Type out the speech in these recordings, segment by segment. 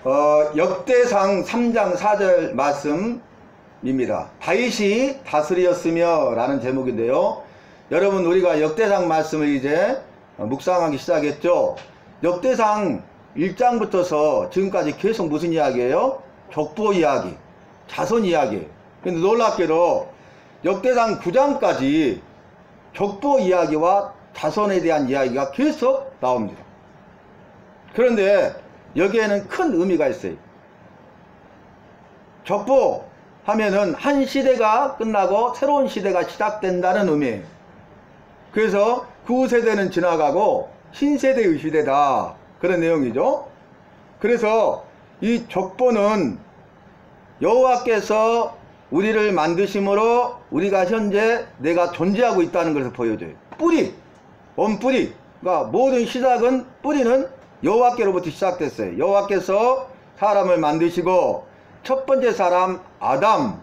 역대상 3장 4절 말씀입니다. 다윗이 다스리었으며 라는 제목인데요. 여러분, 우리가 역대상 말씀을 이제 묵상하기 시작했죠. 역대상 1장부터서 지금까지 계속 무슨 이야기예요? 족보 이야기, 자손 이야기. 근데 놀랍게도 역대상 9장까지 족보 이야기와 자손에 대한 이야기가 계속 나옵니다. 그런데 여기에는 큰 의미가 있어요. 족보 하면은 한 시대가 끝나고 새로운 시대가 시작된다는 의미예요. 그래서 구세대는 지나가고 신세대의 시대다, 그런 내용이죠. 그래서 이 족보는 여호와께서 우리를 만드심으로 우리가 현재 내가 존재하고 있다는 것을 보여줘요. 뿌리, 원뿌리, 그러니까 모든 시작은, 뿌리는 여호와께로부터 시작됐어요. 여호와께서 사람을 만드시고 첫 번째 사람 아담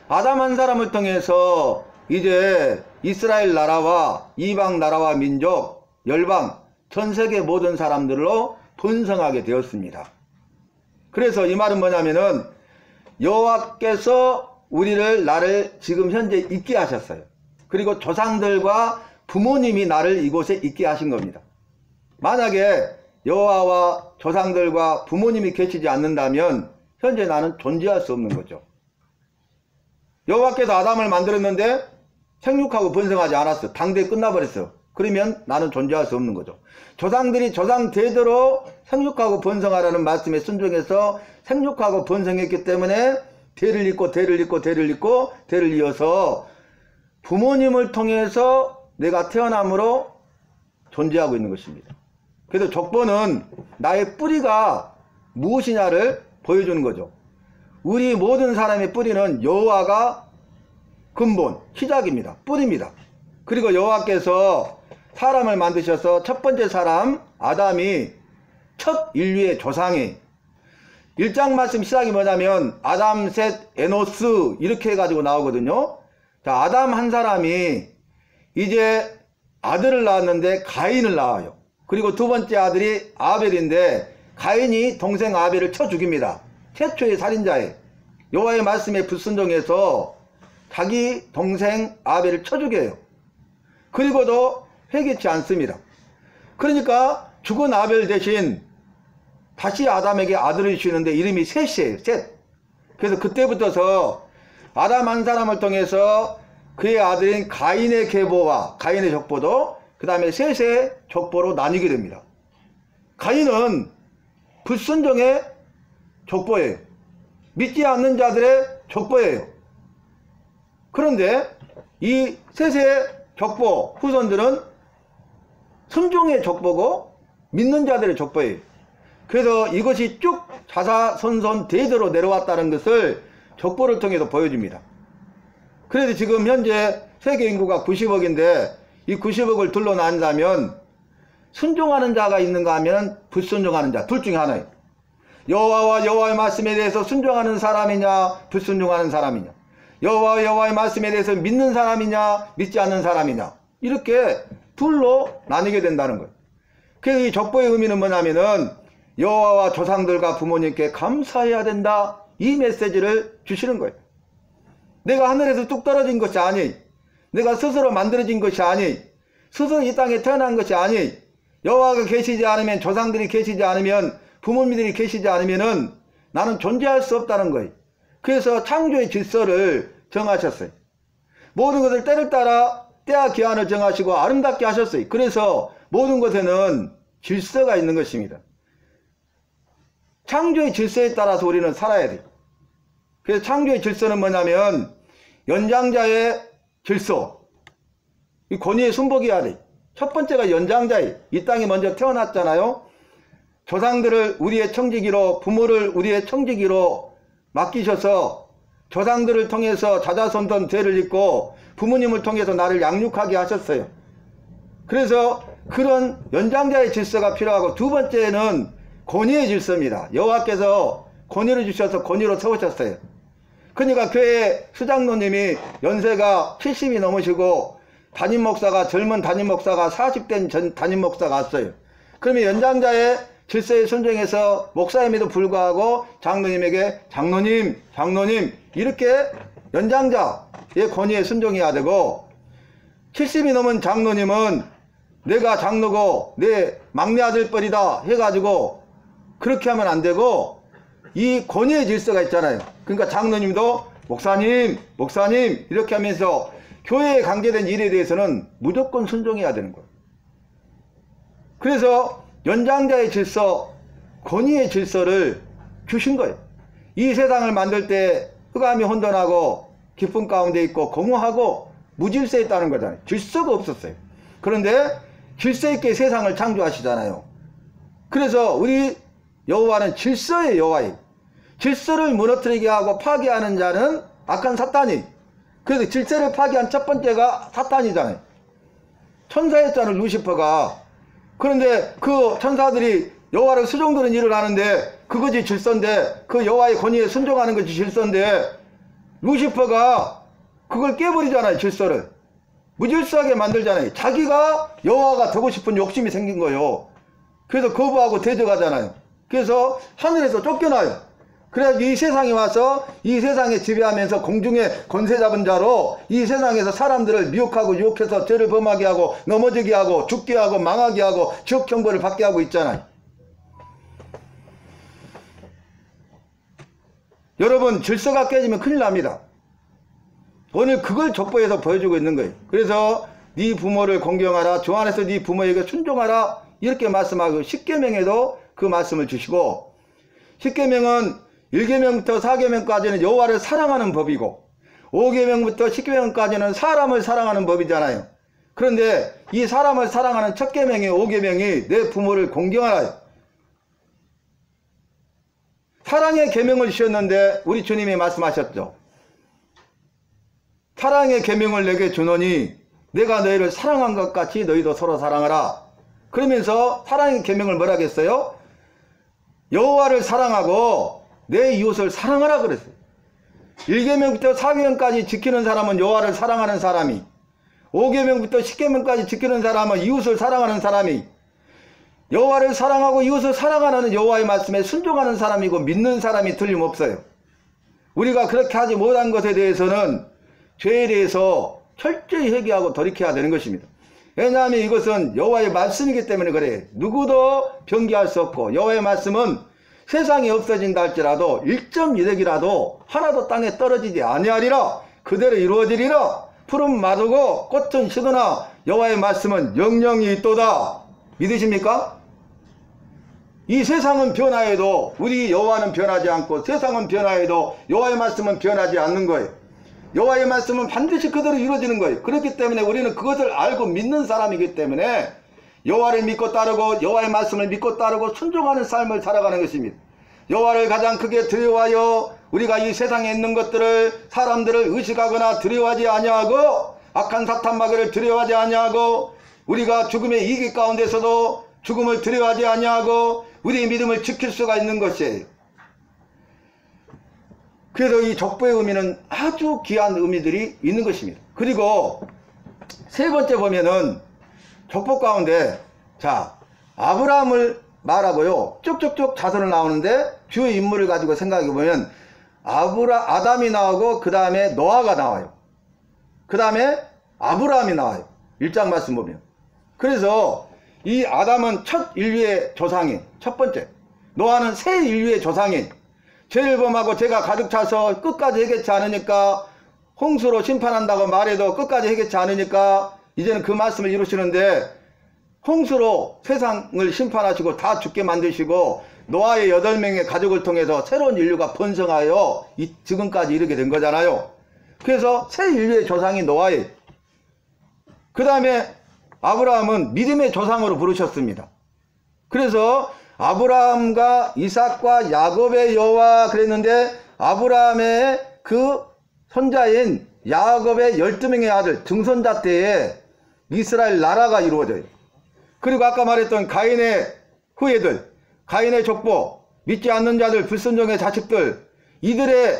한 사람을 통해서 이제 이스라엘 나라와 이방 나라와 민족, 열방, 전 세계 모든 사람들로 번성하게 되었습니다. 그래서 이 말은 뭐냐면은 여호와께서 나를 지금 현재 있게 하셨어요. 그리고 조상들과 부모님이 나를 이곳에 있게 하신 겁니다. 만약에 여호와와 조상들과 부모님이 계시지 않는다면 현재 나는 존재할 수 없는 거죠. 여호와께서 아담을 만들었는데 생육하고 번성하지 않았어. 당대에 끝나버렸어. 그러면 나는 존재할 수 없는 거죠. 조상들이 조상 대대로 생육하고 번성하라는 말씀에 순종해서 생육하고 번성했기 때문에 대를 잇고 대를 잇고 대를 잇고 대를 이어서 부모님을 통해서 내가 태어남으로 존재하고 있는 것입니다. 그래서 족보는 나의 뿌리가 무엇이냐를 보여주는 거죠. 우리 모든 사람의 뿌리는 여호와가 근본, 시작입니다. 뿌리입니다. 그리고 여호와께서 사람을 만드셔서 첫 번째 사람 아담이 첫 인류의 조상이, 1장 말씀 시작이 뭐냐면 아담, 셋, 에노스 이렇게 해가지고 나오거든요. 자, 아담 한 사람이 이제 아들을 낳았는데 가인을 낳아요. 그리고 두 번째 아들이 아벨인데 가인이 동생 아벨을 쳐 죽입니다. 최초의 살인자에 여호와의 말씀에 불순종해서 자기 동생 아벨을 쳐 죽여요. 그리고도 회개치 않습니다. 그러니까 죽은 아벨 대신 다시 아담에게 아들을 주시는데 이름이 셋이에요. 셋. 그래서 그때부터서 아담 한 사람을 통해서 그의 아들인 가인의 계보와 가인의 족보도 그 다음에 셋의 족보로 나뉘게 됩니다. 가인은 불순종의 족보예요. 믿지 않는 자들의 족보예요. 그런데 이 셋의 족보 후손들은 순종의 족보고 믿는 자들의 족보예요. 그래서 이것이 쭉 자사손손 대대로 내려왔다는 것을 족보를 통해서 보여줍니다. 그래서 지금 현재 세계 인구가 90억인데 이 90억을 둘러 나눈다면 순종하는 자가 있는가 하면 불순종하는 자, 둘 중에 하나예요. 여호와와 여호와의 말씀에 대해서 순종하는 사람이냐 불순종하는 사람이냐, 여호와와 여호와의 말씀에 대해서 믿는 사람이냐 믿지 않는 사람이냐, 이렇게 둘로 나뉘게 된다는 거예요. 그래서 이 족보의 의미는 뭐냐면은 여호와와 조상들과 부모님께 감사해야 된다, 이 메시지를 주시는 거예요. 내가 하늘에서 뚝 떨어진 것이 아니, 내가 스스로 만들어진 것이 아니, 스스로 이 땅에 태어난 것이 아니, 여호와가 계시지 않으면, 조상들이 계시지 않으면, 부모님들이 계시지 않으면은 나는 존재할 수 없다는 거예요. 그래서 창조의 질서를 정하셨어요. 모든 것을 때를 따라 때와 기한을 정하시고 아름답게 하셨어요. 그래서 모든 것에는 질서가 있는 것입니다. 창조의 질서에 따라서 우리는 살아야 돼요. 그래서 창조의 질서는 뭐냐면 연장자의 질서, 이 권위의 순복이어야 돼. 첫 번째가 연장자예요. 이 땅에 먼저 태어났잖아요. 조상들을 우리의 청지기로, 부모를 우리의 청지기로 맡기셔서 조상들을 통해서 자자손손 죄를 짓고 부모님을 통해서 나를 양육하게 하셨어요. 그래서 그런 연장자의 질서가 필요하고, 두 번째는 권위의 질서입니다. 여호와께서 권위를 주셔서 권위로 세우셨어요. 그러니까 교회 수장로님이 연세가 70이 넘으시고 젊은 담임 목사가 40된 담임 목사가 왔어요. 그러면 연장자의 질서에 순종해서 목사임에도 불구하고 장로님에게 장로님 이렇게 연장자의 권위에 순종해야 되고, 70이 넘은 장로님은 내가 장로고 내 막내 아들뻘이다 해가지고 그렇게 하면 안 되고, 이 권위의 질서가 있잖아요. 그러니까 장로님도 목사님 이렇게 하면서 교회에 관계된 일에 대해서는 무조건 순종해야 되는 거예요. 그래서 연장자의 질서, 권위의 질서를 주신 거예요. 이 세상을 만들 때 흑암이 혼돈하고 깊은 가운데 있고 공허하고 무질서에 있다는 거잖아요. 질서가 없었어요. 그런데 질서 있게 세상을 창조하시잖아요. 그래서 우리 여호와는 질서의 여호와예요. 질서를 무너뜨리게 하고 파괴하는 자는 악한 사탄이. 그래서 질서를 파괴한 첫 번째가 사탄이잖아요. 천사였잖아요, 루시퍼가. 그런데 그 천사들이 여호와를 수종드는 일을 하는데 그것이 질서인데, 그 여호와의 권위에 순종하는 것이 질서인데, 루시퍼가 그걸 깨버리잖아요. 질서를 무질서하게 만들잖아요. 자기가 여호와가 되고 싶은 욕심이 생긴 거예요. 그래서 거부하고 대적하잖아요. 그래서 하늘에서 쫓겨나요. 그래서 이 세상에 와서 이 세상에 지배하면서 공중에 권세 잡은 자로 이 세상에서 사람들을 미혹하고 유혹해서 죄를 범하게 하고 넘어지게 하고 죽게 하고 망하게 하고 지옥 형벌을 받게 하고 있잖아요. 여러분, 질서가 깨지면 큰일 납니다. 오늘 그걸 족보에서 보여주고 있는 거예요. 그래서 네 부모를 공경하라, 주 안에서 네 부모에게 순종하라, 이렇게 말씀하고, 십계명에도 그 말씀을 주시고, 십계명은 1계명부터 4계명까지는 여호와를 사랑하는 법이고, 5계명부터 10계명까지는 사람을 사랑하는 법이잖아요. 그런데 이 사람을 사랑하는 첫 계명이 5계명이 내 부모를 공경하라. 사랑의 계명을 주셨는데 우리 주님이 말씀하셨죠. 사랑의 계명을 내게 주노니 내가 너희를 사랑한 것 같이 너희도 서로 사랑하라. 그러면서 사랑의 계명을 뭐라 했어요? 여호와를 사랑하고 내 이웃을 사랑하라 그랬어요. 1계명부터 4계명까지 지키는 사람은 여호와를 사랑하는 사람이, 5계명부터 10계명까지 지키는 사람은 이웃을 사랑하는 사람이, 여호와를 사랑하고 이웃을 사랑하는 여호와의 말씀에 순종하는 사람이고 믿는 사람이 틀림없어요. 우리가 그렇게 하지 못한 것에 대해서는 죄에 대해서 철저히 회개하고 돌이켜야 되는 것입니다. 왜냐하면 이것은 여호와의 말씀이기 때문에 그래요. 누구도 변개할 수 없고, 여호와의 말씀은 세상이 없어진다 할지라도 1.1핵이라도 하나도 땅에 떨어지지 아니하리라. 그대로 이루어지리라. 푸른 마르고 꽃은 시드나 여호와의 말씀은 영영이 있도다. 믿으십니까? 이 세상은 변화해도 우리 여호와는 변하지 않고, 세상은 변화해도 여호와의 말씀은 변하지 않는 거예요. 여호와의 말씀은 반드시 그대로 이루어지는 거예요. 그렇기 때문에 우리는 그것을 알고 믿는 사람이기 때문에 여호와를 믿고 따르고 여호와의 말씀을 믿고 따르고 순종하는 삶을 살아가는 것입니다. 여호와를 가장 크게 두려워하여 우리가 이 세상에 있는 것들을, 사람들을 의식하거나 두려워하지 아니하고, 악한 사탄 마귀를 두려워하지 아니하고, 우리가 죽음의 이기 가운데서도 죽음을 두려워하지 아니하고 우리의 믿음을 지킬 수가 있는 것이에요. 그래서 이 족보의 의미는 아주 귀한 의미들이 있는 것입니다. 그리고 세 번째 보면은 족보 가운데, 자, 아브라함을 말하고요, 쭉쭉쭉 자손을 나오는데 주요 인물을 가지고 생각해 보면 아담이 나오고 그 다음에 노아가 나와요. 그 다음에 아브라함이 나와요. 1장 말씀 보면. 그래서 이 아담은 첫 인류의 조상이 첫 번째, 노아는 새 인류의 조상이, 죄를 범하고 죄가 가득 차서 끝까지 해결치 않으니까, 홍수로 심판한다고 말해도 끝까지 해결치 않으니까 이제는 그 말씀을 이루시는데, 홍수로 세상을 심판하시고 다 죽게 만드시고 노아의 8명의 가족을 통해서 새로운 인류가 번성하여 지금까지 이르게 된 거잖아요. 그래서 새 인류의 조상이 노아예요. 그 다음에 아브라함은 믿음의 조상으로 부르셨습니다. 그래서 아브라함과 이삭과 야곱의 여호와 그랬는데, 아브라함의 그 손자인 야곱의 12명의 아들 증손자 때에 이스라엘 나라가 이루어져요. 그리고 아까 말했던 가인의 후예들, 가인의 족보, 믿지 않는 자들, 불순종의 자식들, 이들의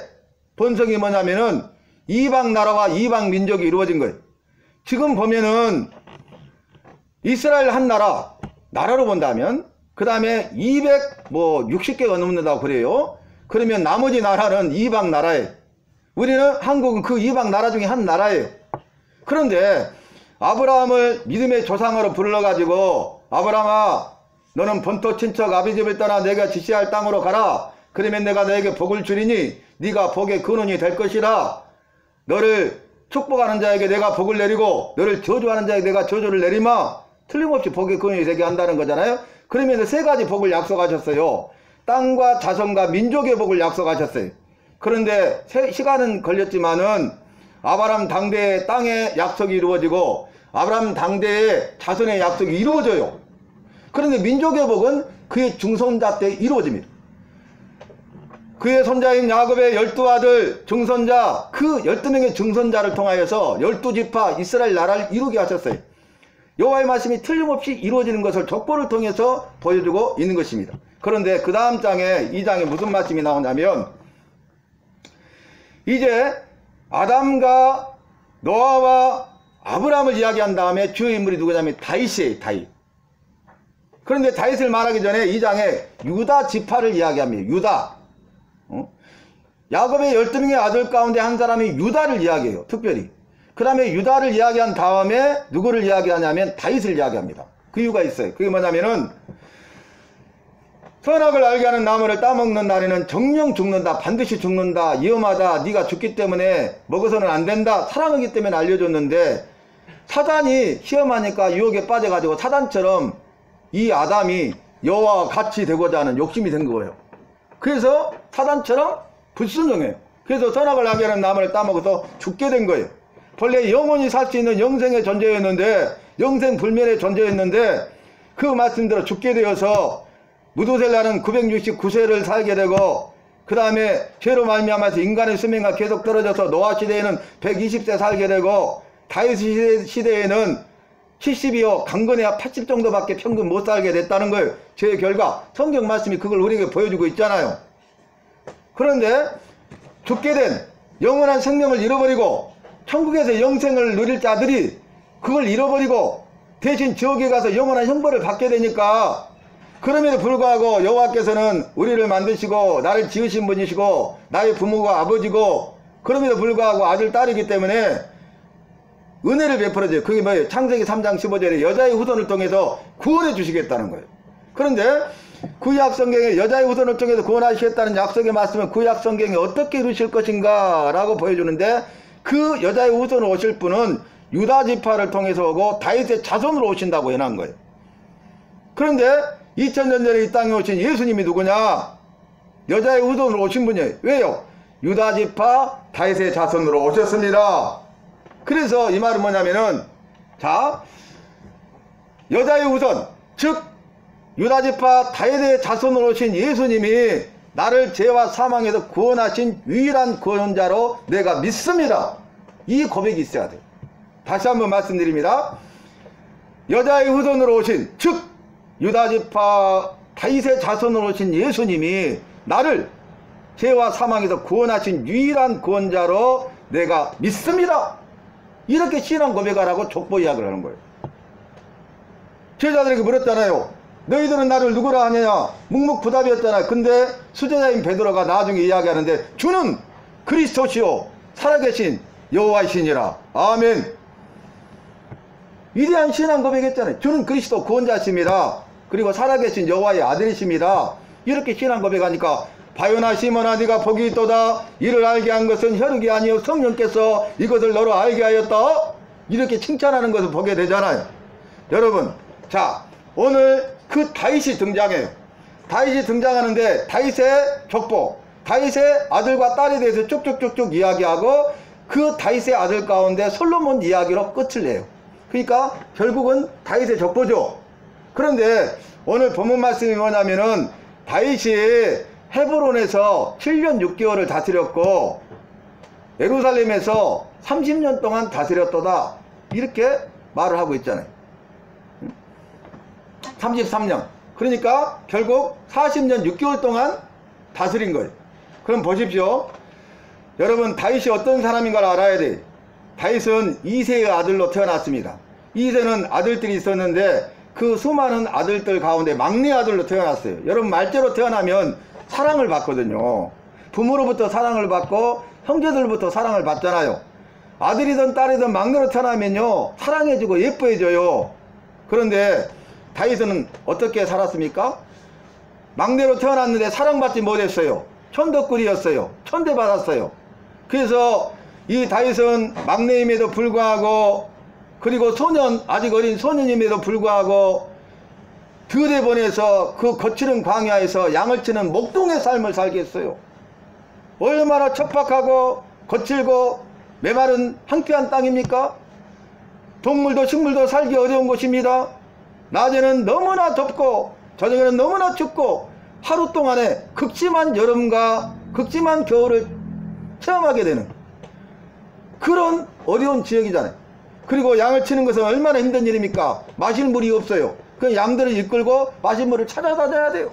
본성이 뭐냐면은 이방 나라와 이방 민족이 이루어진 거예요. 지금 보면은 이스라엘 한 나라로 본다면 그 다음에 260개가 넘는다고 그래요. 그러면 나머지 나라는 이방 나라예요. 우리는 한국은 그 이방 나라 중에 한 나라예요. 그런데 아브라함을 믿음의 조상으로 불러가지고 아브라함아 너는 본토 친척 아비 집을 떠나 내가 지시할 땅으로 가라. 그러면 내가 너에게 복을 주리니 네가 복의 근원이 될 것이라. 너를 축복하는 자에게 내가 복을 내리고 너를 저주하는 자에게 내가 저주를 내리마. 틀림없이 복의 근원이 되게 한다는 거잖아요. 그러면서 세 가지 복을 약속하셨어요. 땅과 자손과 민족의 복을 약속하셨어요. 그런데 시간은 걸렸지만은 아브라함 당대의 땅의 약속이 이루어지고 아브라함 당대의 자손의 약속이 이루어져요. 그런데 민족의 복은 그의 중손자 때 이루어집니다. 그의 손자인 야곱의 12아들 중손자, 그 12명의 중손자를 통하여서 12지파 이스라엘 나라를 이루게 하셨어요. 여호와의 말씀이 틀림없이 이루어지는 것을 족보를 통해서 보여주고 있는 것입니다. 그런데 그 다음 장에, 이 장에 무슨 말씀이 나오냐면 이제 아담과 노아와 아브라함을 이야기한 다음에 주요 인물이 누구냐면 다윗이에요. 다윗. 그런데 다윗을 말하기 전에 이 장에 유다 지파를 이야기합니다. 유다. 야곱의 12명의 아들 가운데 한 사람이 유다를 이야기해요. 특별히. 그 다음에 유다를 이야기한 다음에 누구를 이야기하냐면 다윗을 이야기합니다. 그 이유가 있어요. 그게 뭐냐면은 선악을 알게 하는 나무를 따먹는 날에는 정령 죽는다. 반드시 죽는다. 위험하다. 네가 죽기 때문에 먹어서는 안 된다. 사랑하기 때문에 알려줬는데 사단이 시험하니까 유혹에 빠져가지고 사단처럼 이 아담이 여호와와 같이 되고자 하는 욕심이 된 거예요. 그래서 사단처럼 불순종해요. 그래서 선악을 알게 하는 나무를 따먹어서 죽게 된 거예요. 본래 영원히 살 수 있는 영생의 존재였는데, 영생 불멸의 존재였는데 그 말씀대로 죽게 되어서 무두셀라는 969세를 살게 되고 그 다음에 죄로 말미암아서 인간의 수명이 계속 떨어져서 노아 시대에는 120세 살게 되고 다윗 시대에는 70이요 강건해야 80 정도밖에 평균 못 살게 됐다는 거예요. 제 결과 성경 말씀이 그걸 우리에게 보여주고 있잖아요. 그런데 죽게 된 영원한 생명을 잃어버리고 천국에서 영생을 누릴 자들이 그걸 잃어버리고 대신 지옥에 가서 영원한 형벌을 받게 되니까, 그럼에도 불구하고 여호와께서는 우리를 만드시고 나를 지으신 분이시고 나의 부모가 아버지고, 그럼에도 불구하고 아들 딸이기 때문에 은혜를 베풀어줘요. 그게 뭐예요? 창세기 3장 15절에 여자의 후손을 통해서 구원해 주시겠다는 거예요. 그런데 구약 성경에 여자의 후손을 통해서 구원하시겠다는 약속의 말씀은 구약 성경에 어떻게 이루실 것인가 라고 보여주는데, 그 여자의 후손으로 오실 분은 유다 지파를 통해서 오고 다윗의 자손으로 오신다고 해놓은 거예요. 그런데 2000년 전에 이 땅에 오신 예수님이 누구냐? 여자의 후손으로 오신 분이에요. 왜요? 유다 지파 다윗의 자손으로 오셨습니다. 그래서 이 말은 뭐냐면은, 자, 여자의 후손, 즉 유다 지파 다윗의 자손으로 오신 예수님이 나를 죄와 사망에서 구원하신 유일한 구원자로 내가 믿습니다. 이 고백이 있어야 돼요. 다시 한번 말씀드립니다. 여자의 후손으로 오신, 즉 유다 지파 다윗의 자손으로 오신 예수님이 나를 죄와 사망에서 구원하신 유일한 구원자로 내가 믿습니다. 이렇게 신앙 고백하라고 족보 이야기를 하는 거예요. 제자들에게 물었잖아요. 너희들은 나를 누구라 하느냐? 묵묵부답이었잖아. 근데 수제자인 베드로가 나중에 이야기하는데 주는 그리스도시요 살아계신 여호와이시니라. 아멘. 위대한 신앙 고백했잖아요. 주는 그리스도 구원자십니다. 그리고 살아계신 여호와의 아들이십니다. 이렇게 신앙 고백하니까 바요나 시몬아 네가 복이 있도다. 이를 알게 한 것은 혈육이 아니요 성령께서 이것을 너로 알게 하였다. 이렇게 칭찬하는 것을 보게 되잖아요. 여러분, 자, 오늘 그 다윗이 등장해요. 다윗이 등장하는데 다윗의 족보, 다윗의 아들과 딸에 대해서 쭉쭉쭉쭉 이야기하고 그 다윗의 아들 가운데 솔로몬 이야기로 끝을 내요. 그러니까 결국은 다윗의 족보죠. 그런데 오늘 본문 말씀이 뭐냐면은 다윗이 헤브론에서 7년 6개월을 다스렸고 예루살렘에서 30년 동안 다스렸도다. 이렇게 말을 하고 있잖아요. 33년. 그러니까 결국 40년 6개월 동안 다스린 거예요. 그럼 보십시오. 여러분, 다윗이 어떤 사람인가를 알아야 돼. 다윗은 이새의 아들로 태어났습니다. 이새는 아들들이 있었는데 그 수많은 아들들 가운데 막내 아들로 태어났어요. 여러분, 말째로 태어나면 사랑을 받거든요. 부모로부터 사랑을 받고 형제들부터 사랑을 받잖아요. 아들이든 딸이든 막내로 태어나면요, 사랑해주고 예뻐해줘요. 그런데 다윗은 어떻게 살았습니까? 막내로 태어났는데 사랑받지 못했어요. 천덕꾸리였어요. 천대받았어요. 그래서 이 다윗은 막내임에도 불구하고, 그리고 아직 어린 소년임에도 불구하고 들에 보내서 그 거칠은 광야에서 양을 치는 목동의 삶을 살게 했어요. 얼마나 척박하고 거칠고 메마른 황폐한 땅입니까? 동물도 식물도 살기 어려운 곳입니다. 낮에는 너무나 덥고 저녁에는 너무나 춥고 하루 동안에 극심한 여름과 극심한 겨울을 체험하게 되는 그런 어려운 지역이잖아요. 그리고 양을 치는 것은 얼마나 힘든 일입니까? 마실 물이 없어요. 그 양들을 이끌고 마실 물을 찾아다녀야 돼요.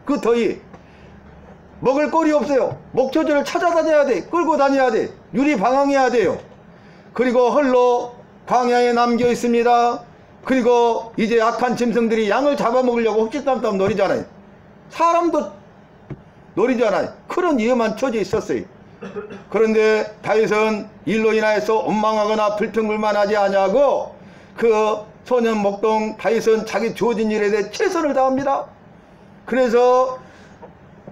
그 더위. 먹을 꼴이 없어요. 목초지를 찾아다녀야 돼. 끌고 다녀야 돼. 유리 방황해야 돼요. 그리고 홀로 광야에 남겨 있습니다. 그리고 이제 악한 짐승들이 양을 잡아먹으려고 흡집담담 노리잖아요. 사람도 노리잖아요. 그런 위험한 처지에 있었어요. 그런데 다윗은 일로 인하여서 원망하거나 불평불만하지 아니하고 그 소년 목동 다윗은 자기 주어진 일에 대해 최선을 다합니다. 그래서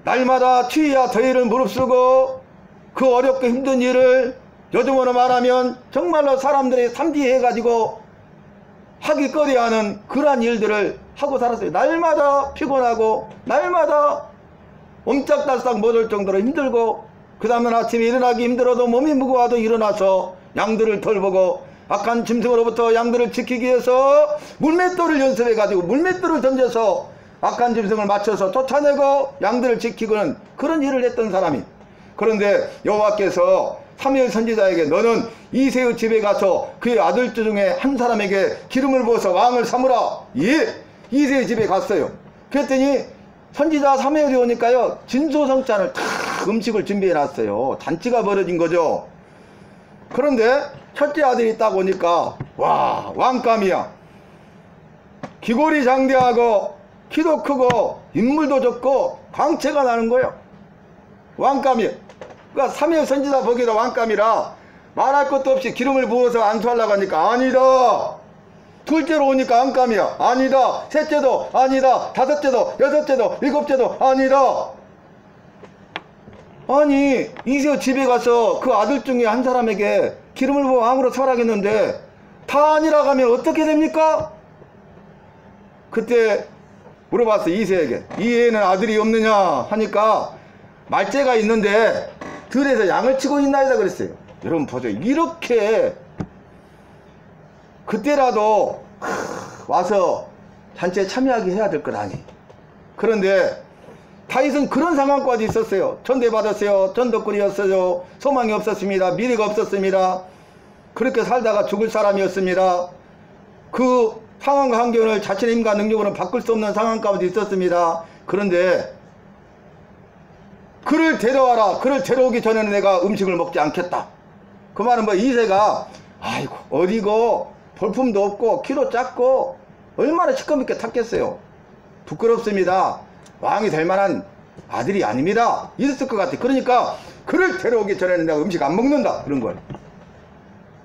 날마다 추위와 더위를 무릅쓰고 그 어렵고 힘든 일을 요즘으로 말하면 정말로 사람들이 삼비해가지고 하기 꺼려하는 그러한 일들을 하고 살았어요. 날마다 피곤하고 날마다 옴짝달싹 못할 정도로 힘들고, 그 다음날 아침에 일어나기 힘들어도 몸이 무거워도 일어나서 양들을 돌보고 악한 짐승으로부터 양들을 지키기 위해서 물맷돌을 연습해가지고 물맷돌을 던져서 악한 짐승을 맞춰서 쫓아내고 양들을 지키고는 그런 일을 했던 사람이. 그런데 여호와께서 사무엘 선지자에게 너는 이새의 집에 가서 그의 아들 중에 한 사람에게 기름을 부어서 왕을 삼으라. 예, 이새의 집에 갔어요. 그랬더니 선지자 사무엘이 오니까요, 진소성찬을 다 음식을 준비해 놨어요. 잔치가 벌어진 거죠. 그런데 첫째 아들이 딱 오니까 와, 왕감이야. 기골이 장대하고 키도 크고 인물도 좋고 광채가 나는 거예요. 왕감이. 그러니까 사무엘 선지자 보기에도 왕감이라 말할 것도 없이 기름을 부어서 안수하려고 하니까 아니다. 둘째로 오니까 왕감이야. 아니다. 셋째도 아니다. 다섯째도 여섯째도 일곱째도 아니다. 아니, 이새 집에 가서 그 아들 중에 한 사람에게 기름을 부어 왕으로 살아겠는데 다 아니라고 하면 어떻게 됩니까? 그때 물어봤어, 이새에게. 이 애는 아들이 없느냐 하니까 말째가 있는데 들에서 양을 치고 있나이다 그랬어요. 여러분 보세요. 이렇게 그때라도 와서 잔치에 참여하게 해야 될 것 아니. 그런데 다윗은 그런 상황까지 있었어요. 전대받았어요. 전덕꾼이었어요. 소망이 없었습니다. 미래가 없었습니다. 그렇게 살다가 죽을 사람이었습니다. 그 상황과 환경을 자신의 힘과 능력으로는 바꿀 수 없는 상황 가운데 있었습니다. 그런데 그를 데려와라. 그를 데려오기 전에는 내가 음식을 먹지 않겠다. 그 말은 뭐 이새가 아이고 어디고 볼품도 없고 키도 작고 얼마나 시커멓게 탔겠어요. 부끄럽습니다. 왕이 될 만한 아들이 아닙니다. 이랬을 것 같아. 그러니까 그를 데려오기 전에는 내가 음식 안 먹는다. 그런 거예요.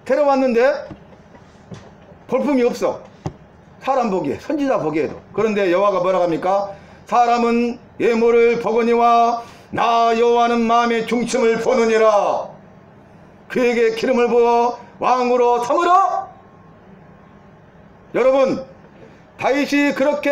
데려왔는데 볼품이 없어. 사람 보기에, 선지자 보기에도. 그런데 여호와가 뭐라고 합니까? 사람은 예물을 보거니와 나 여호와는 마음의 중심을 보느니라. 그에게 기름을 부어 왕으로 삼으라. 여러분, 다윗이 그렇게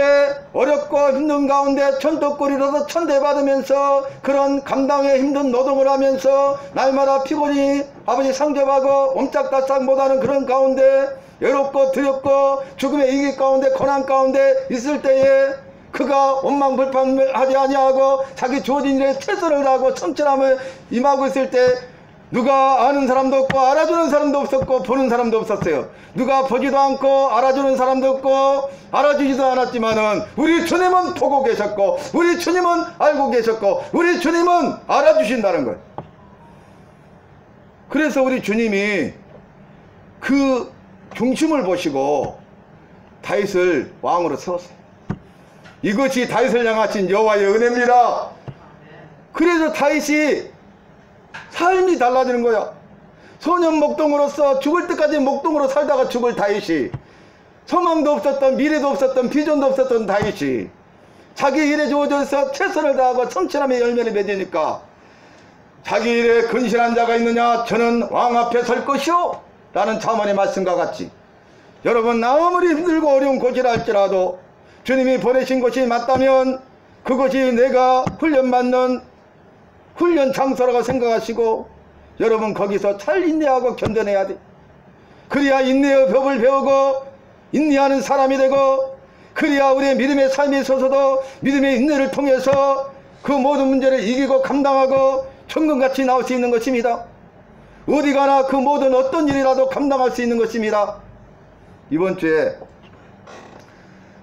어렵고 힘든 가운데 천덕꾸리로서 천대받으면서 그런 감당에 힘든 노동을 하면서 날마다 피곤이 아버지 상접하고 옴짝달싹 못하는 그런 가운데 외롭고 두렵고 죽음의 위기 가운데 고난 가운데 있을 때에 그가 원망불평하지 아니하고 자기 주어진 일에 최선을 다하고 성실함을 임하고 있을 때 누가 아는 사람도 없고 알아주는 사람도 없었고 보는 사람도 없었어요. 누가 보지도 않고 알아주는 사람도 없고 알아주지도 않았지만은 우리 주님은 보고 계셨고 우리 주님은 알고 계셨고 우리 주님은 알아주신다는 거예요. 그래서 우리 주님이 그 중심을 보시고 다윗을 왕으로 세웠어요. 이것이 다윗을 향하신 여호와의 은혜입니다. 그래서 다윗이 삶이 달라지는 거야. 소년 목동으로서 죽을 때까지 목동으로 살다가 죽을 다윗이, 소망도 없었던, 미래도 없었던, 비전도 없었던 다윗이 자기 일에 주어져서 최선을 다하고 성실함의 열매를 맺으니까 자기 일에 근실한 자가 있느냐? 저는 왕 앞에 설 것이요 라는 잠언의 말씀과 같이, 여러분 아무리 힘들고 어려운 곳이라 할지라도 주님이 보내신 곳이 맞다면 그것이 내가 훈련받는 훈련 장소라고 생각하시고 여러분 거기서 잘 인내하고 견뎌내야 돼. 그래야 인내의 법을 배우고 인내하는 사람이 되고, 그래야 우리의 믿음의 삶에 있어서도 믿음의 인내를 통해서 그 모든 문제를 이기고 감당하고 천금같이 나올 수 있는 것입니다. 어디 가나 그 모든 어떤 일이라도 감당할 수 있는 것입니다. 이번 주에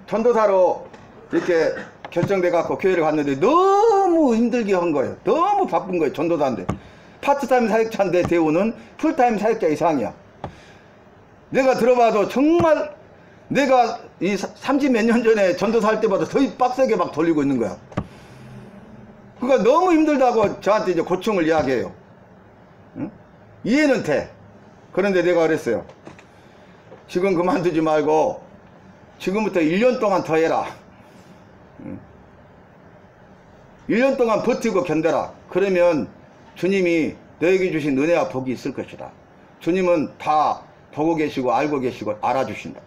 전도사로 이렇게 결정돼 갖고 교회를 갔는데 너무 힘들게 한 거예요. 너무 바쁜 거예요. 전도사인데 파트타임 사역자인데 대우는 풀타임 사역자 이상이야. 내가 들어봐도 정말 내가 이 30몇 년 전에 전도사 할 때보다 더 빡세게 막 돌리고 있는 거야. 그러니까 너무 힘들다고 저한테 이제 고충을 이야기해요. 응? 이해는 돼. 그런데 내가 그랬어요. 지금 그만두지 말고 지금부터 1년 동안 더 해라. 1년 동안 버티고 견뎌라. 그러면 주님이 너에게 주신 은혜와 복이 있을 것이다. 주님은 다 보고 계시고 알고 계시고 알아주신다.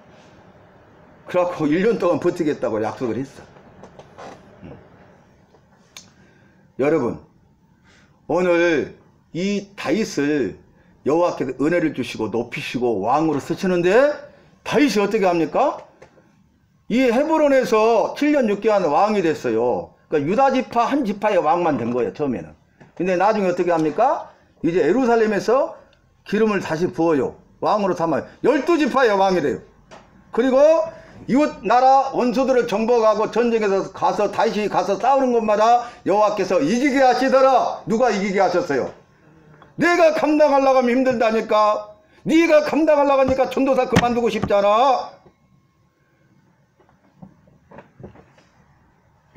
그래갖고 1년 동안 버티겠다고 약속을 했어. 여러분, 오늘 이 다윗을 여호와께서 은혜를 주시고 높이시고 왕으로 쓰시는데 다윗이 어떻게 합니까? 이 헤브론에서 7년 6개월 왕이 됐어요. 그러니까 유다 지파 한 지파의 왕만 된 거예요, 처음에는. 근데 나중에 어떻게 합니까? 이제 예루살렘에서 기름을 다시 부어요. 왕으로 삼아요. 12지파의 왕이 돼요. 그리고 이웃 나라 원수들을 정복하고 전쟁에서 가서 다윗이 가서 싸우는 것마다 여호와께서 이기게 하시더라. 누가 이기게 하셨어요? 내가 감당하려고 하면 힘들다니까. 네가 감당하려고 하니까 전도사 그만두고 싶잖아.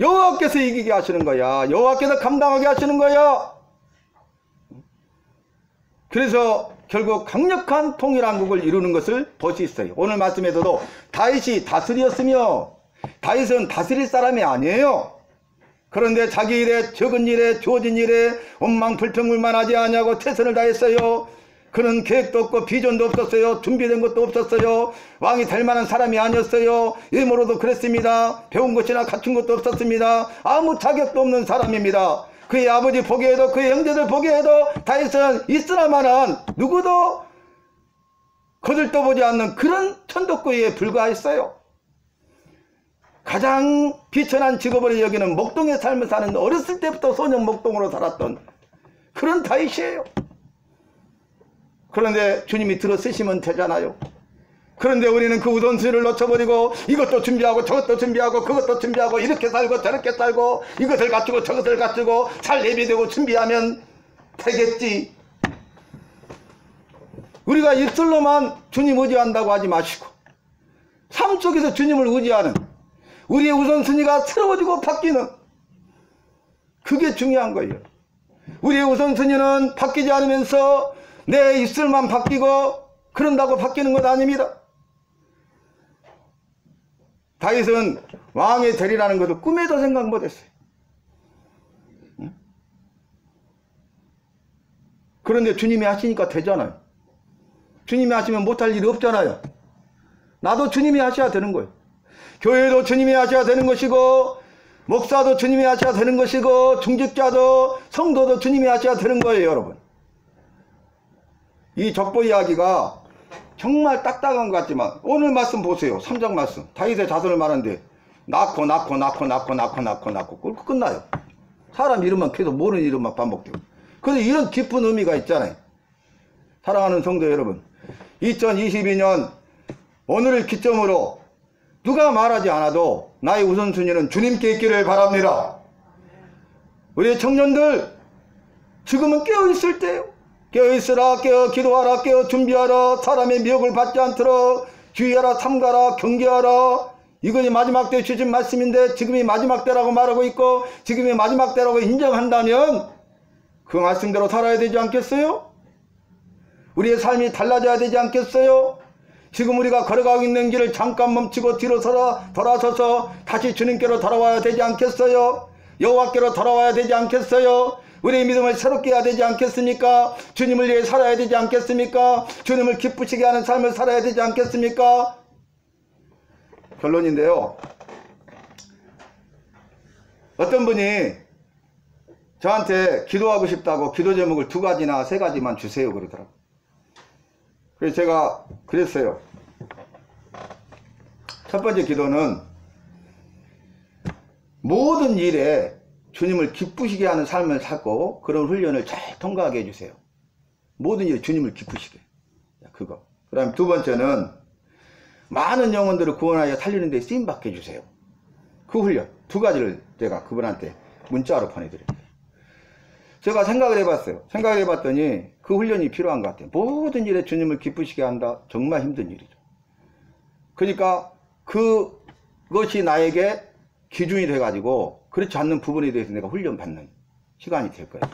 여호와께서 이기게 하시는 거야. 여호와께서 감당하게 하시는 거야. 그래서 결국 강력한 통일왕국을 이루는 것을 볼 수 있어요. 오늘 말씀에서도 다윗이 다스리였으며 다윗은 다스릴 사람이 아니에요. 그런데 자기 일에 적은 일에 주어진 일에 원망 불평불만하지 아니하고 최선을 다했어요. 그는 계획도 없고 비전도 없었어요. 준비된 것도 없었어요. 왕이 될 만한 사람이 아니었어요. 외모로도 그랬습니다. 배운 것이나 갖춘 것도 없었습니다. 아무 자격도 없는 사람입니다. 그의 아버지 보기에도 그의 형제들 보기에도 다윗은 있으나마는 누구도 거들떠보지 않는 그런 천덕구이에 불과했어요. 가장 비천한 직업을 여기는 목동의 삶을 사는, 어렸을 때부터 소년 목동으로 살았던 그런 다윗이에요. 그런데 주님이 들어 쓰시면 되잖아요. 그런데 우리는 그 우선순위를 놓쳐버리고 이것도 준비하고 저것도 준비하고 그것도 준비하고 이렇게 살고 저렇게 살고 이것을 갖추고 저것을 갖추고 살 내비되고 준비하면 되겠지. 우리가 입술로만 주님 의지한다고 하지 마시고 삶 속에서 주님을 의지하는 우리의 우선순위가 새로워지고 바뀌는, 그게 중요한 거예요. 우리의 우선순위는 바뀌지 않으면서 내 입술만 바뀌고 그런다고 바뀌는 것 아닙니다. 다윗은 왕이 되리라는 것을 꿈에도 생각 못했어요. 그런데 주님이 하시니까 되잖아요. 주님이 하시면 못할 일이 없잖아요. 나도 주님이 하셔야 되는 거예요. 교회도 주님이 하셔야 되는 것이고 목사도 주님이 하셔야 되는 것이고 중직자도 성도도 주님이 하셔야 되는 거예요. 여러분, 이 족보 이야기가 정말 딱딱한 것 같지만 오늘 말씀 보세요. 3장 말씀, 다윗의 자손을 말하는데 낳고 끝나요. 사람 이름만 계속 모르는 이름만 반복되고. 그런데 이런 깊은 의미가 있잖아요. 사랑하는 성도 여러분, 2022년 오늘을 기점으로 누가 말하지 않아도 나의 우선순위는 주님께 있기를 바랍니다. 우리 청년들 지금은 깨어있을 때예요. 깨어있으라, 깨어 기도하라, 깨어 준비하라. 사람의 미혹을 받지 않도록 주의하라, 삼가라, 경계하라. 이것이 마지막 때 주신 말씀인데 지금이 마지막 때라고 말하고 있고 지금이 마지막 때라고 인정한다면 그 말씀대로 살아야 되지 않겠어요? 우리의 삶이 달라져야 되지 않겠어요? 지금 우리가 걸어가고 있는 길을 잠깐 멈추고 뒤로 돌아서서 다시 주님께로 돌아와야 되지 않겠어요? 여호와께로 돌아와야 되지 않겠어요? 우리의 믿음을 새롭게 해야 되지 않겠습니까? 주님을 위해 살아야 되지 않겠습니까? 주님을 기쁘시게 하는 삶을 살아야 되지 않겠습니까? 결론인데요. 어떤 분이 저한테 기도하고 싶다고 기도 제목을 2가지나 3가지만 주세요 그러더라고요. 그래서 제가 그랬어요. 첫 번째 기도는 모든 일에 주님을 기쁘시게 하는 삶을 살고 그런 훈련을 잘 통과하게 해주세요. 모든 일에 주님을 기쁘시게. 그거. 그 다음에 2번째는 많은 영혼들을 구원하여 살리는 데 쓰임받게 해주세요. 그 훈련 2가지를 제가 그분한테 문자로 보내드려요. 제가 생각을 해봤어요. 생각을 해봤더니 그 훈련이 필요한 것 같아요. 모든 일에 주님을 기쁘시게 한다. 정말 힘든 일이죠. 그러니까 그것이 나에게 기준이 돼가지고 그렇지 않는 부분에 대해서 내가 훈련받는 시간이 될 거예요.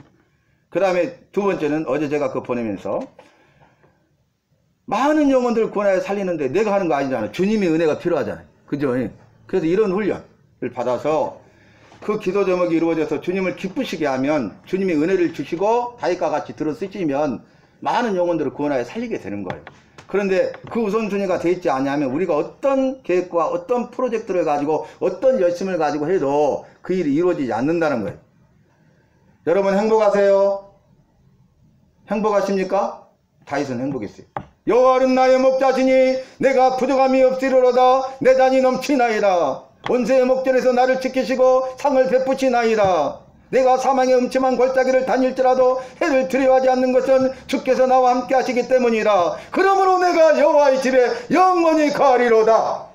그 다음에 2번째는 어제 제가 그거 보내면서 많은 영혼들을 구원하여 살리는데 내가 하는 거 아니잖아요. 주님의 은혜가 필요하잖아요. 그죠? 그래서 이런 훈련을 받아서 그 기도 제목이 이루어져서 주님을 기쁘시게 하면 주님이 은혜를 주시고 다윗과 같이 들어 쓰시면 많은 영혼들을 구원하여 살리게 되는 거예요. 그런데 그 우선순위가 되어 있지 않냐면 우리가 어떤 계획과 어떤 프로젝트를 가지고 어떤 열심을 가지고 해도 그 일이 이루어지지 않는다는 거예요. 여러분 행복하세요? 행복하십니까? 다윗은 행복했어요. 여호와는 나의 목자시니 내가 부족함이 없으리로다. 내 잔이 넘치나이다. 원수의 목전에서 나를 지키시고 상을 베푸시나이다. 내가 사망의 음침한 골짜기를 다닐지라도 해를 두려워하지 않는 것은 주께서 나와 함께 하시기 때문이라. 그러므로 내가 여호와의 집에 영원히 거하리로다.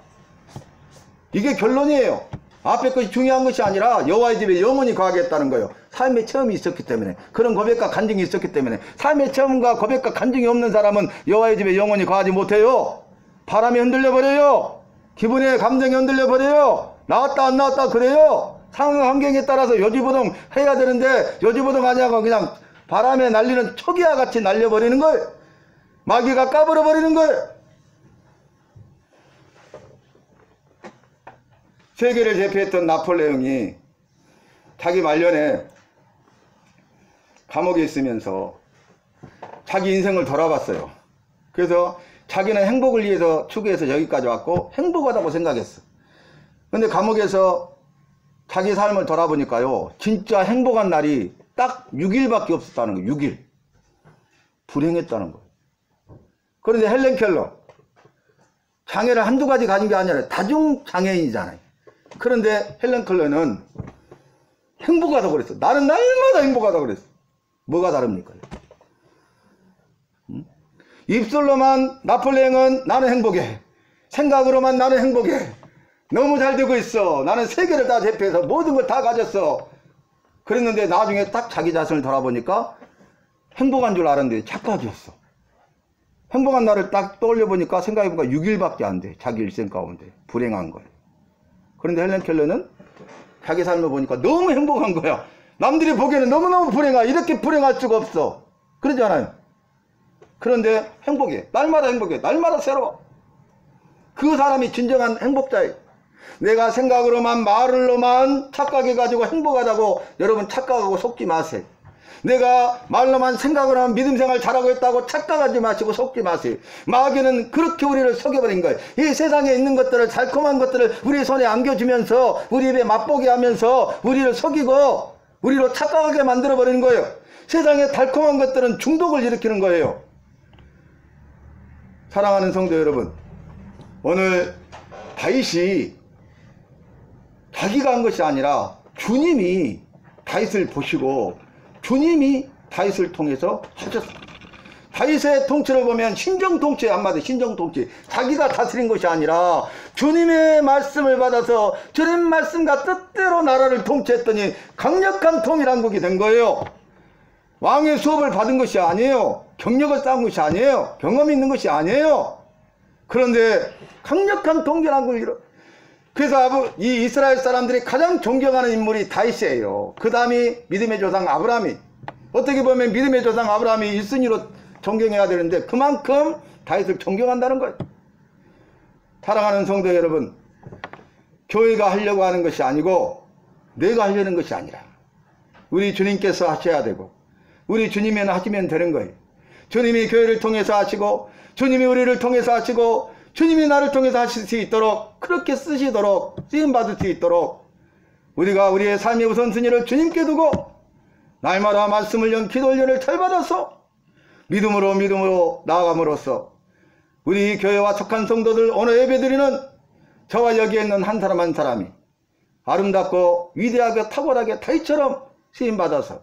이게 결론이에요. 앞에 것이 중요한 것이 아니라 여호와의 집에 영원히 거하겠다는 거예요. 삶의 체험이 있었기 때문에, 그런 고백과 간증이 있었기 때문에. 삶의 체험과 고백과 간증이 없는 사람은 여호와의 집에 영원히 거하지 못해요. 바람이 흔들려 버려요. 기분의 감정이 흔들려 버려요. 나왔다 안 나왔다 그래요. 상황 환경에 따라서 요지부동 해야 되는데 요지부동 하냐고 그냥 바람에 날리는 초기와 같이 날려버리는 거예요. 마귀가 까불어 버리는 거예요. 세계를 제패했던 나폴레옹이 자기 말년에 감옥에 있으면서 자기 인생을 돌아봤어요. 그래서 자기는 행복을 위해서 추구해서 여기까지 왔고 행복하다고 생각했어. 근데 감옥에서 자기 삶을 돌아보니까요, 진짜 행복한 날이 딱 6일밖에 없었다는 거예요. 6일. 불행했다는 거예요. 그런데 헬렌 켈러, 장애를 한두 가지 가진 게 아니라 다중장애인이잖아요. 그런데 헬렌 켈러는 행복하다고 그랬어. 나는 날마다 행복하다고 그랬어. 뭐가 다릅니까? 입술로만 나폴레옹은 나는 행복해. 생각으로만 나는 행복해. 너무 잘 되고 있어. 나는 세계를 다 제패해서 모든 걸 다 가졌어. 그랬는데 나중에 딱 자기 자신을 돌아보니까 행복한 줄 알았는데 착각이었어. 행복한 날을 딱 떠올려보니까 생각해보니까 6일밖에 안 돼. 자기 일생 가운데. 불행한 거예요. 그런데 헬렌 켈러는 자기 삶을 보니까 너무 행복한 거야. 남들이 보기에는 너무너무 불행하. 이렇게 불행할 수가 없어. 그러지 않아요? 그런데 행복해. 날마다 행복해. 날마다 새로워. 그 사람이 진정한 행복자예요. 내가 생각으로만 말로만 착각해가지고 행복하다고 여러분 착각하고 속지 마세요. 내가 말로만 생각으로만 믿음생활 잘하고 있다고 착각하지 마시고 속지 마세요. 마귀는 그렇게 우리를 속여버린 거예요. 이 세상에 있는 것들을, 달콤한 것들을 우리 손에 안겨주면서 우리 입에 맛보게 하면서 우리를 속이고 우리로 착각하게 만들어버리는 거예요. 세상에 달콤한 것들은 중독을 일으키는 거예요. 사랑하는 성도 여러분, 오늘 다윗이 자기가 한 것이 아니라 주님이 다윗을 보시고 주님이 다윗을 통해서 하셨습니다. 다윗의 통치를 보면 신정통치, 한마디 신정통치, 자기가 다스린 것이 아니라 주님의 말씀을 받아서 주님 말씀과 뜻대로 나라를 통치했더니 강력한 통일왕국이 된 거예요. 왕의 수업을 받은 것이 아니에요. 경력을 쌓은 것이 아니에요. 경험이 있는 것이 아니에요. 그런데 강력한 동결한 걸 이뤄. 그래서 이 이스라엘 사람들이 가장 존경하는 인물이 다윗이에요. 그 다음이 믿음의 조상 아브라함이. 어떻게 보면 믿음의 조상 아브라함이 1순위로 존경해야 되는데 그만큼 다윗을 존경한다는 거예요. 사랑하는 성도 여러분, 교회가 하려고 하는 것이 아니고 내가 하려는 것이 아니라 우리 주님께서 하셔야 되고 우리 주님이 하시면 되는 거예요. 주님이 교회를 통해서 하시고 주님이 우리를 통해서 하시고 주님이 나를 통해서 하실 수 있도록 그렇게 쓰시도록 쓰임받을 수 있도록 우리가 우리의 삶의 우선순위를 주님께 두고 날마다 말씀을 연 기도 훈련을 잘 받아서 믿음으로 나아감으로써 우리 교회와 속한 성도들 오늘 예배드리는 저와 여기에 있는 한 사람 한 사람이 아름답고 위대하게 탁월하게 다윗처럼 쓰임받아서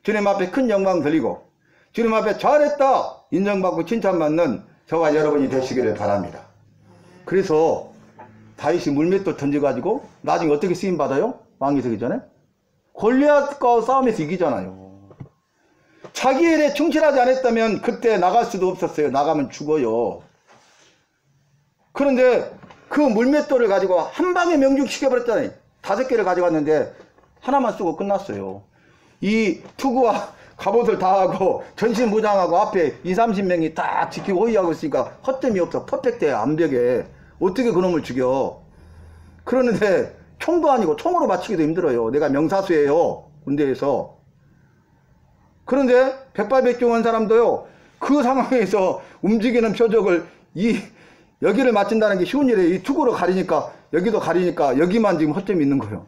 주님 앞에 큰 영광 드리고 주님 앞에 잘했다 인정받고 칭찬받는 저와 여러분이 되시기를 바랍니다. 그래서 다윗이 물맷돌 던져가지고 나중에 어떻게 쓰임받아요? 왕이 되기 전에? 골리앗과 싸움에서 이기잖아요. 자기 일에 충실하지 않았다면 그때 나갈 수도 없었어요. 나가면 죽어요. 그런데 그 물맷돌을 가지고 한 방에 명중시켜버렸잖아요. 5개를 가져갔는데 하나만 쓰고 끝났어요. 이 투구와 갑옷을 다 하고 전신 무장하고 앞에 20-30명이 딱 지키고 호위하고 있으니까 헛됨이 없어. 퍼펙트해. 암벽에. 어떻게 그놈을 죽여. 그러는데 총도 아니고 총으로 맞추기도 힘들어요. 내가 명사수예요. 군대에서. 그런데 백발백중한 사람도요. 그 상황에서 움직이는 표적을 여기를 맞춘다는 게 쉬운 일이에요. 이 투구로 가리니까 여기도 가리니까 여기만 지금 허점이 있는 거예요.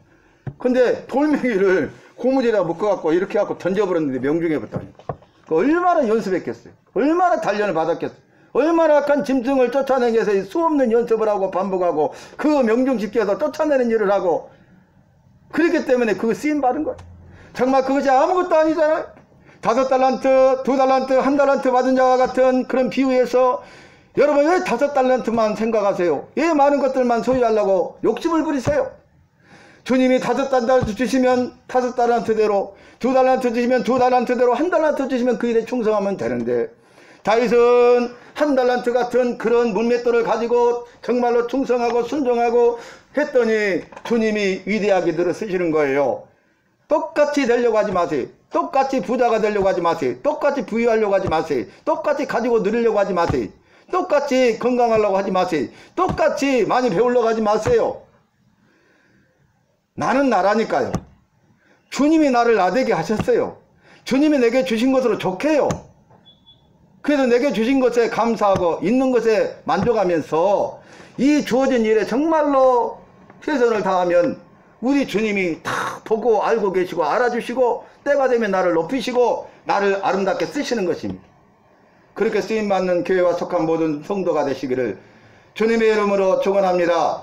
근데 돌멩이를 고무줄에다 묶어갖고 이렇게 해갖고 던져버렸는데 명중해버렸다니까. 얼마나 연습했겠어요. 얼마나 단련을 받았겠어요. 얼마나 약한 짐승을 쫓아내기 위해서 수없는 연습을 하고 반복하고 그 명중시켜서 쫓아내는 일을 하고 그렇기 때문에 그거 쓰임받은 거예요. 정말 그것이 아무것도 아니잖아요. 5달란트, 2달란트, 1달란트 받은 자와 같은 그런 비유에서 여러분 왜 5달란트만 생각하세요? 왜 많은 것들만 소유하려고 욕심을 부리세요? 주님이 5달란트 주시면 5달란트대로, 2달란트 주시면 2달란트대로, 1달란트 주시면 그 일에 충성하면 되는데 다윗은 1달란트 같은 그런 물맷돌을 가지고 정말로 충성하고 순종하고 했더니 주님이 위대하게 들어 쓰시는 거예요. 똑같이 되려고 하지 마세요. 똑같이 부자가 되려고 하지 마세요. 똑같이 부유하려고 하지 마세요. 똑같이 가지고 누리려고 하지 마세요. 똑같이 건강하려고 하지 마세요. 똑같이 많이 배우려고 하지 마세요. 나는 나라니까요. 주님이 나를 나되게 하셨어요. 주님이 내게 주신 것으로 좋게요. 그래서 내게 주신 것에 감사하고 있는 것에 만족하면서 이 주어진 일에 정말로 최선을 다하면 우리 주님이 다 보고 알고 계시고 알아주시고 때가 되면 나를 높이시고 나를 아름답게 쓰시는 것입니다. 그렇게 쓰임받는 교회와 속한 모든 성도가 되시기를 주님의 이름으로 축원합니다.